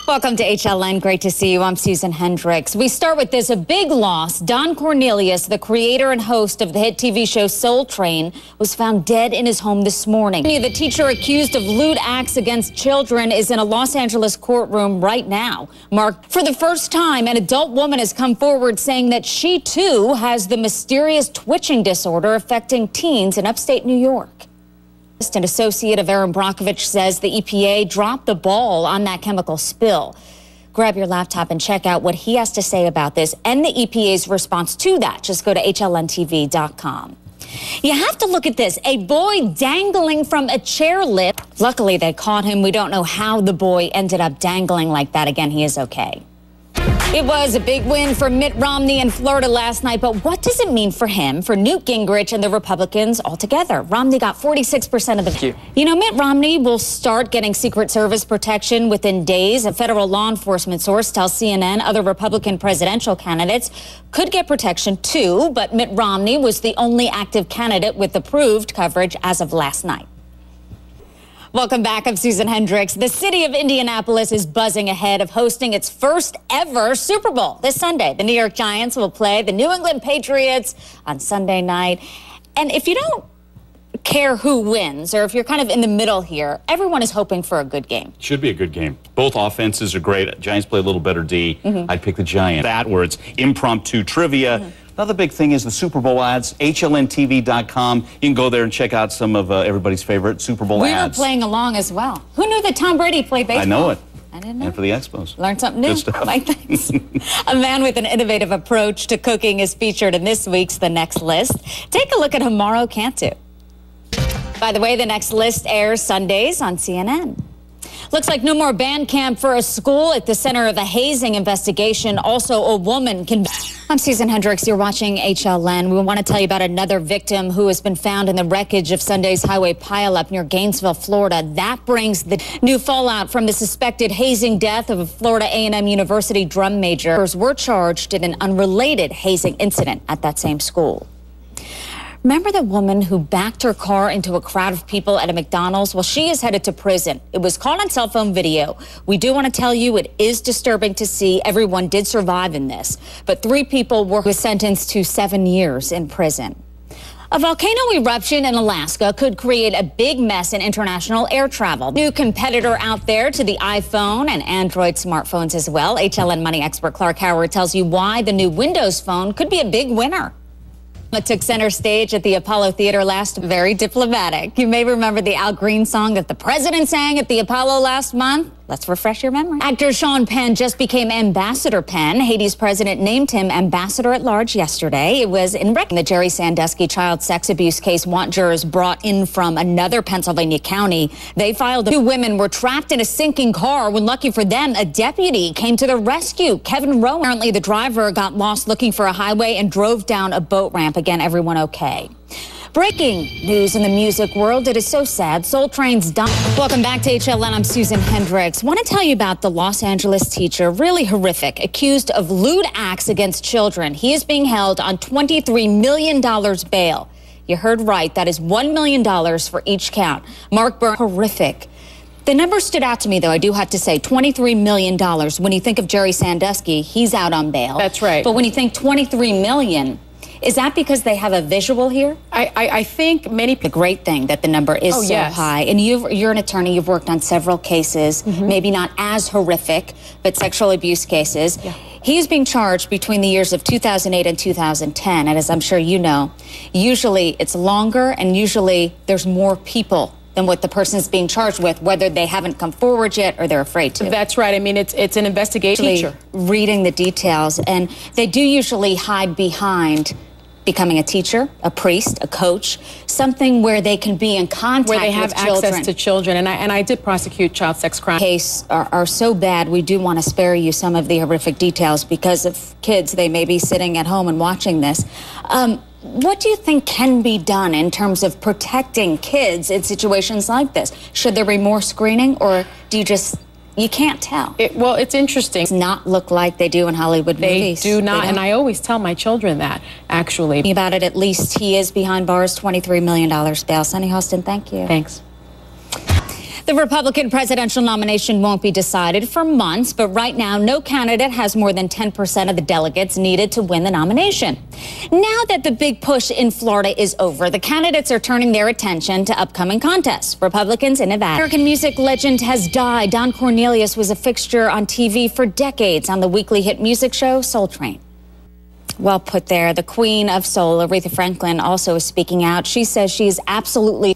Welcome to HLN. Great to see you. I'm Susan Hendricks. We start with this, a big loss. Don Cornelius, the creator and host of the hit TV show Soul Train, was found dead in his home this morning. The teacher accused of lewd acts against children is in a Los Angeles courtroom right now. Mark, for the first time, an adult woman has come forward saying that she too has the mysterious twitching disorder affecting teens in upstate New York. An associate of Aaron Brockovich says the EPA dropped the ball on that chemical spill. Grab your laptop and check out what he has to say about this and the EPA's response to that. Just go to HLNTV.com. You have to look at this. A boy dangling from a chairlift. Luckily, they caught him. We don't know how the boy ended up dangling like that. Again, he is okay. It was a big win for Mitt Romney in Florida last night, but what does it mean for him, for Newt Gingrich and the Republicans altogether? Romney got 46% of the vote. You know, Mitt Romney will start getting Secret Service protection within days. A federal law enforcement source tells CNN other Republican presidential candidates could get protection too, but Mitt Romney was the only active candidate with approved coverage as of last night. Welcome back. I'm Susan Hendricks. The city of Indianapolis is buzzing ahead of hosting its first ever Super Bowl this Sunday. The New York Giants will play the New England Patriots on Sunday night. And if you don't care who wins, or if you're kind of in the middle here, everyone is hoping for a good game. Should be a good game. Both offenses are great. Giants play a little better D. I'd pick the Giants. That where it's impromptu trivia. Another big thing is the Super Bowl ads, HLNTV.com. You can go there and check out some of everybody's favorite Super Bowl ads. We were playing along as well. Who knew that Tom Brady played baseball? I know it. I didn't know. And for the Expos. Learned something new. Good stuff. Like this. A man with an innovative approach to cooking is featured in this week's The Next List. Take a look at Hamaro Cantu. By the way, The Next List airs Sundays on CNN. Looks like no more band camp for a school at the center of a hazing investigation. Also, a woman can... I'm Susan Hendricks. You're watching HLN. We want to tell you about another victim who has been found in the wreckage of Sunday's highway pileup near Gainesville, Florida. That brings the new fallout from the suspected hazing death of a Florida A&M University drum major. Were charged in an unrelated hazing incident at that same school. Remember the woman who backed her car into a crowd of people at a McDonald's? Well, she is headed to prison. It was caught on cell phone video. We do want to tell you it is disturbing to see. Everyone did survive in this, but 3 people were sentenced to 7 years in prison. A volcano eruption in Alaska could create a big mess in international air travel. New competitor out there to the iPhone and Android smartphones as well. HLN money expert Clark Howard tells you why the new Windows Phone could be a big winner. It took center stage at the Apollo Theater last. Very diplomatic. You may remember the Al Green song that the president sang at the Apollo last month. Let's refresh your memory. Actor Sean Penn just became Ambassador Penn. Haiti's president named him Ambassador at Large yesterday. It was in the Jerry Sandusky child sex abuse case want jurors brought in from another Pennsylvania county. They filed. 2 women were trapped in a sinking car when, lucky for them, a deputy came to the rescue. Kevin Rowe. Apparently, the driver got lost looking for a highway and drove down a boat ramp. Again, everyone okay. Breaking news in the music world. It is so sad. Soul Train's done. Welcome back to HLN. I'm Susan Hendricks. Want to tell you about the Los Angeles teacher, really horrific, accused of lewd acts against children. He is being held on $23 million bail. You heard right. That is $1 million for each count. Mark Burns, horrific. The number stood out to me, though, I do have to say, $23 million. When you think of Jerry Sandusky, he's out on bail. That's right. But when you think $23 million, is that because they have a visual here? I think many... The great thing that the number is so high. And you're an attorney. You've worked on several cases, maybe not as horrific, but sexual abuse cases. Yeah. He's being charged between the years of 2008 and 2010. And as I'm sure you know, usually it's longer and usually there's more people than what the person's being charged with, whether they haven't come forward yet or they're afraid to. That's right. I mean, it's an investigation. Reading the details, and they do usually hide behind becoming a teacher, a priest, a coach, something where they can be in contact with children. Where they have access to children. And I did prosecute child sex crimes. Case are so bad, we do want to spare you some of the horrific details because of kids. They may be sitting at home and watching this. What do you think can be done in terms of protecting kids in situations like this? Should there be more screening, or do you just... You can't tell. Well, it's interesting. It does not look like they do in Hollywood movies. They do not, and I always tell my children that, actually. About it, at least he is behind bars, $23 million bail. Sunny Hostin, thank you. Thanks. The Republican presidential nomination won't be decided for months, but right now, no candidate has more than 10% of the delegates needed to win the nomination. Now that the big push in Florida is over, the candidates are turning their attention to upcoming contests. Republicans in Nevada. American music legend has died. Don Cornelius was a fixture on TV for decades on the weekly hit music show Soul Train. Well put there. The Queen of Soul, Aretha Franklin, also is speaking out. She says she is absolutely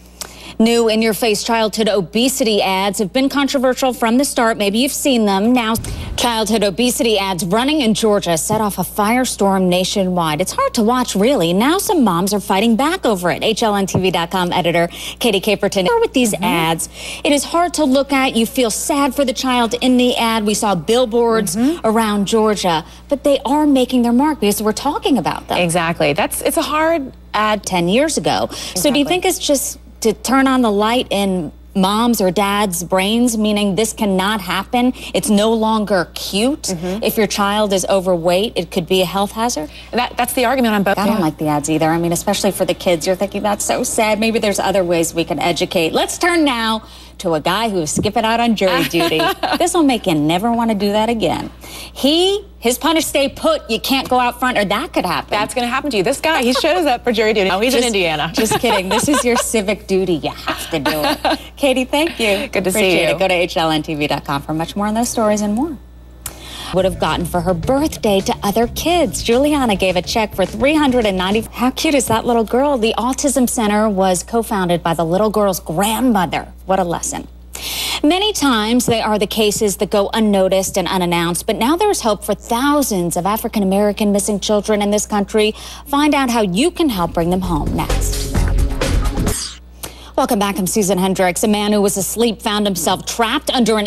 new in-your-face childhood obesity ads have been controversial from the start. Maybe you've seen them. Now, childhood obesity ads running in Georgia set off a firestorm nationwide. It's hard to watch, really. Now some moms are fighting back over it. HLNTV.com editor Katie Caperton. With these ads, it is hard to look at. You feel sad for the child in the ad. We saw billboards around Georgia, but they are making their mark because we're talking about them. Exactly. It's a hard ad 10 years ago. Exactly. So do you think it's just to turn on the light in moms or dads' brains, meaning this cannot happen? It's no longer cute. If your child is overweight, it could be a health hazard. That's the argument on both. I don't like the ads either. I mean, especially for the kids. You're thinking, that's so sad. Maybe there's other ways we can educate. Let's turn now to a guy who's skipping out on jury duty. This will make you never want to do that again. His punish stay put. You can't go out front, or that could happen. That's going to happen to you. This guy, he shows up for jury duty. Oh, he's in Indiana. Just kidding. This is your civic duty. You have to do it. Katie, thank you. Good to see you. Go to HLNTV.com for much more on those stories and more. Would have gotten for her birthday to other kids. Juliana gave a check for $390. How cute is that little girl? The Autism Center was co-founded by the little girl's grandmother. What a lesson. Many times they are the cases that go unnoticed and unannounced, but now there's hope for thousands of African-American missing children in this country. Find out how you can help bring them home next. Welcome back. I'm Susan Hendricks. A man who was asleep found himself trapped under an...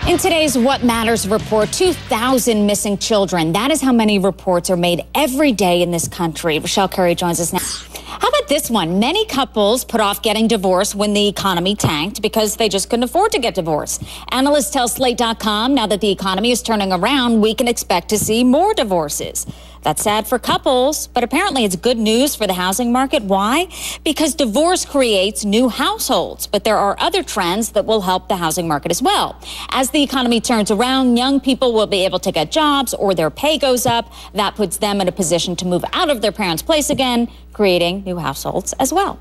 In today's What Matters report, 2,000 missing children. That is how many reports are made every day in this country. Rochelle Curry joins us now. How about this one? Many couples put off getting divorced when the economy tanked because they just couldn't afford to get divorced. Analysts tell Slate.com now that the economy is turning around, we can expect to see more divorces. That's sad for couples, but apparently it's good news for the housing market. Why? Because divorce creates new households, but there are other trends that will help the housing market as well. As the economy turns around, young people will be able to get jobs or their pay goes up. That puts them in a position to move out of their parents' place again, creating new households as well.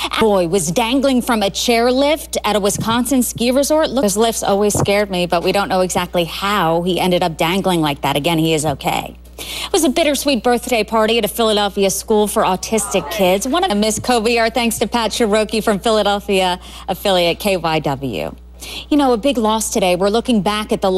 A boy was dangling from a chairlift at a Wisconsin ski resort. Look, those lifts always scared me, but we don't know exactly how he ended up dangling like that. Again, he is okay. It was a bittersweet birthday party at a Philadelphia school for autistic kids. One of them, Miss Kobe, our thanks to Pat Cherokee from Philadelphia affiliate KYW. You know, a big loss today. We're looking back at the